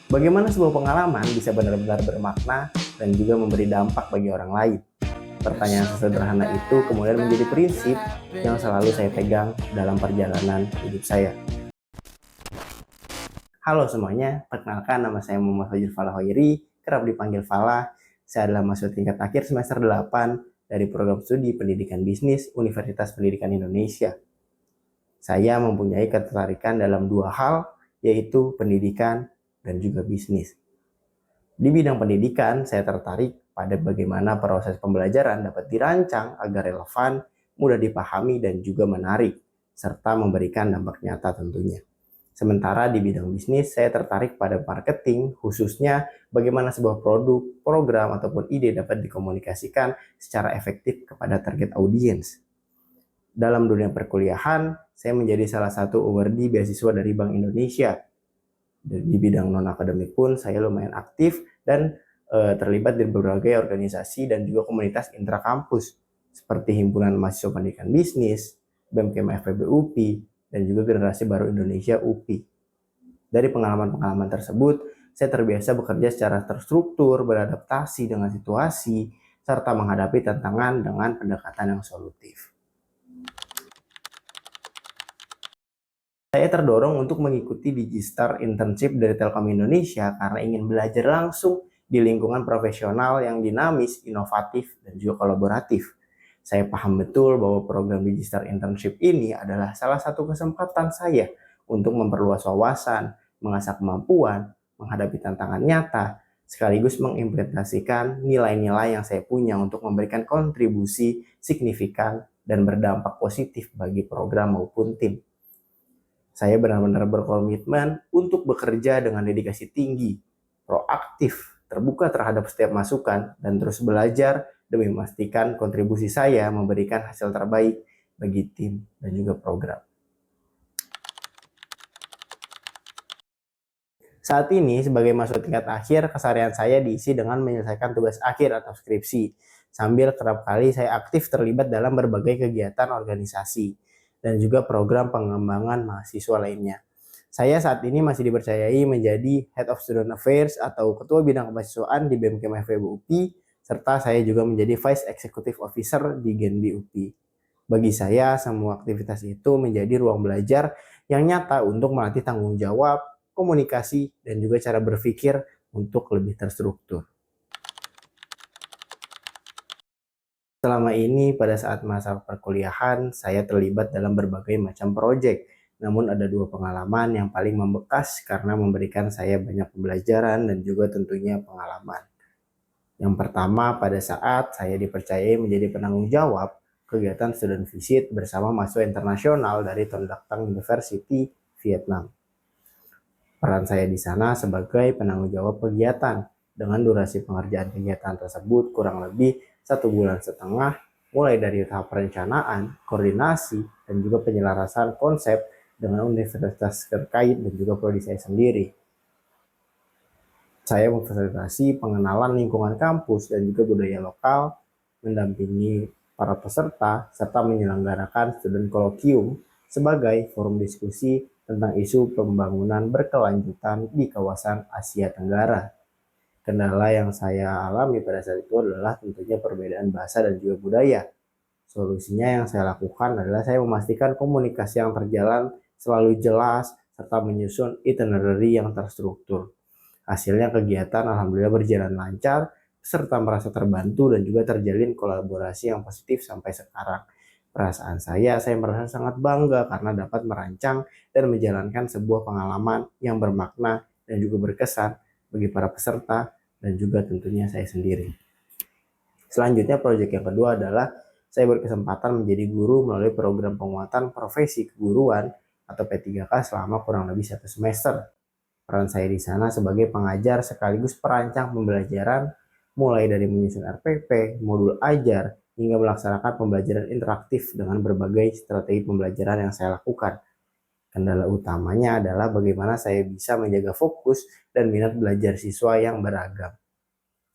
Bagaimana sebuah pengalaman bisa benar-benar bermakna dan juga memberi dampak bagi orang lain? Pertanyaan sesederhana itu kemudian menjadi prinsip yang selalu saya pegang dalam perjalanan hidup saya. Halo semuanya, perkenalkan nama saya Muhammad Fajrul Falah Hoiri, kerap dipanggil Falah. Saya adalah mahasiswa tingkat akhir semester 8 dari program studi Pendidikan Bisnis Universitas Pendidikan Indonesia. Saya mempunyai ketertarikan dalam dua hal, yaitu pendidikan dan juga bisnis. Di bidang pendidikan, saya tertarik pada bagaimana proses pembelajaran dapat dirancang agar relevan, mudah dipahami, dan juga menarik, serta memberikan dampak nyata tentunya. Sementara di bidang bisnis, saya tertarik pada marketing, khususnya bagaimana sebuah produk, program, ataupun ide dapat dikomunikasikan secara efektif kepada target audiens. Dalam dunia perkuliahan, saya menjadi salah satu awardee beasiswa dari Bank Indonesia. Di bidang non-akademik pun saya lumayan aktif dan terlibat di berbagai organisasi dan juga komunitas intrakampus, seperti Himpunan Mahasiswa Pendidikan Bisnis, BEM FEB UPI, dan juga Generasi Baru Indonesia UPI. Dari pengalaman-pengalaman tersebut, saya terbiasa bekerja secara terstruktur, beradaptasi dengan situasi, serta menghadapi tantangan dengan pendekatan yang solutif. Saya terdorong untuk mengikuti Digistar Internship dari Telkom Indonesia karena ingin belajar langsung di lingkungan profesional yang dinamis, inovatif, dan juga kolaboratif. Saya paham betul bahwa program Digistar Internship ini adalah salah satu kesempatan saya untuk memperluas wawasan, mengasah kemampuan, menghadapi tantangan nyata, sekaligus mengimplementasikan nilai-nilai yang saya punya untuk memberikan kontribusi signifikan dan berdampak positif bagi program maupun tim. Saya benar-benar berkomitmen untuk bekerja dengan dedikasi tinggi, proaktif, terbuka terhadap setiap masukan, dan terus belajar demi memastikan kontribusi saya memberikan hasil terbaik bagi tim dan juga program. Saat ini, sebagai mahasiswa tingkat akhir, keseharian saya diisi dengan menyelesaikan tugas akhir atau skripsi, sambil kerap kali saya aktif terlibat dalam berbagai kegiatan organisasi dan juga program pengembangan mahasiswa lainnya. Saya saat ini masih dipercayai menjadi Head of Student Affairs atau Ketua Bidang Kemahasiswaan di BEM FEB UPI, serta saya juga menjadi Vice Executive Officer di Genbi UPI. Bagi saya, semua aktivitas itu menjadi ruang belajar yang nyata untuk melatih tanggung jawab, komunikasi, dan juga cara berpikir untuk lebih terstruktur. Selama ini pada saat masa perkuliahan, saya terlibat dalam berbagai macam proyek. Namun ada dua pengalaman yang paling membekas karena memberikan saya banyak pembelajaran dan juga tentunya pengalaman. Yang pertama, pada saat saya dipercayai menjadi penanggung jawab kegiatan student visit bersama mahasiswa internasional dari Ton Duc Tang University, Vietnam. Peran saya di sana sebagai penanggung jawab kegiatan dengan durasi pengerjaan kegiatan tersebut kurang lebih 1,5 bulan, mulai dari tahap perencanaan, koordinasi, dan juga penyelarasan konsep dengan universitas terkait dan juga prodi saya sendiri. Saya memfasilitasi pengenalan lingkungan kampus dan juga budaya lokal, mendampingi para peserta, serta menyelenggarakan student colloquium sebagai forum diskusi tentang isu pembangunan berkelanjutan di kawasan Asia Tenggara. Kendala yang saya alami pada saat itu adalah tentunya perbedaan bahasa dan juga budaya. Solusinya yang saya lakukan adalah saya memastikan komunikasi yang terjalan selalu jelas serta menyusun itinerary yang terstruktur. Hasilnya kegiatan alhamdulillah berjalan lancar, serta merasa terbantu dan juga terjalin kolaborasi yang positif sampai sekarang. Perasaan saya merasa sangat bangga karena dapat merancang dan menjalankan sebuah pengalaman yang bermakna dan juga berkesan bagi para peserta dan juga tentunya saya sendiri. Selanjutnya proyek yang kedua adalah saya berkesempatan menjadi guru melalui program penguatan profesi keguruan atau P3K selama kurang lebih 1 semester. Peran saya di sana sebagai pengajar sekaligus perancang pembelajaran mulai dari menyusun RPP, modul ajar, hingga melaksanakan pembelajaran interaktif dengan berbagai strategi pembelajaran yang saya lakukan. Kendala utamanya adalah bagaimana saya bisa menjaga fokus dan minat belajar siswa yang beragam.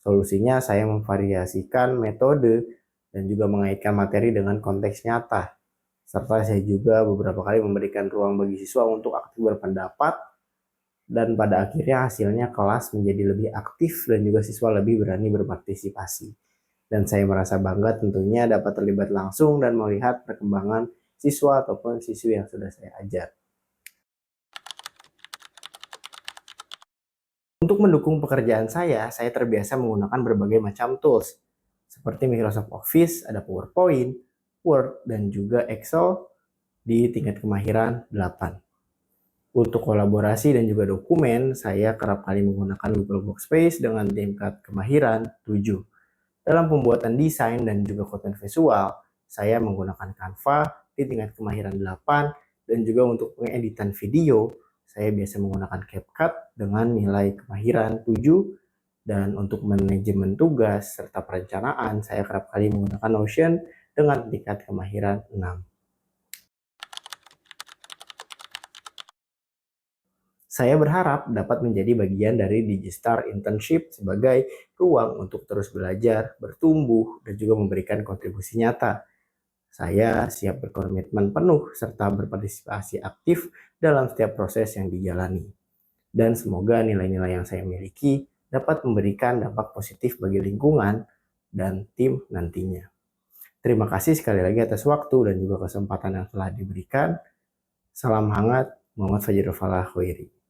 Solusinya saya memvariasikan metode dan juga mengaitkan materi dengan konteks nyata. Serta saya juga beberapa kali memberikan ruang bagi siswa untuk aktif berpendapat dan pada akhirnya hasilnya kelas menjadi lebih aktif dan juga siswa lebih berani berpartisipasi. Dan saya merasa bangga tentunya dapat terlibat langsung dan melihat perkembangan siswa ataupun siswi yang sudah saya ajar. Untuk mendukung pekerjaan saya terbiasa menggunakan berbagai macam tools seperti Microsoft Office, ada PowerPoint, Word, dan juga Excel di tingkat kemahiran 8. Untuk kolaborasi dan juga dokumen, saya kerap kali menggunakan Google Workspace dengan tingkat kemahiran 7. Dalam pembuatan desain dan juga konten visual, saya menggunakan Canva di tingkat kemahiran 8, dan juga untuk pengeditan video, saya biasa menggunakan CapCut dengan nilai kemahiran 7, dan untuk manajemen tugas serta perencanaan, saya kerap kali menggunakan Notion dengan tingkat kemahiran 6. Saya berharap dapat menjadi bagian dari Digistar Internship sebagai ruang untuk terus belajar, bertumbuh, dan juga memberikan kontribusi nyata. Saya siap berkomitmen penuh serta berpartisipasi aktif dalam setiap proses yang dijalani. Dan semoga nilai-nilai yang saya miliki dapat memberikan dampak positif bagi lingkungan dan tim nantinya. Terima kasih sekali lagi atas waktu dan juga kesempatan yang telah diberikan. Salam hangat, Muhammad Fajrul Falah Khairi.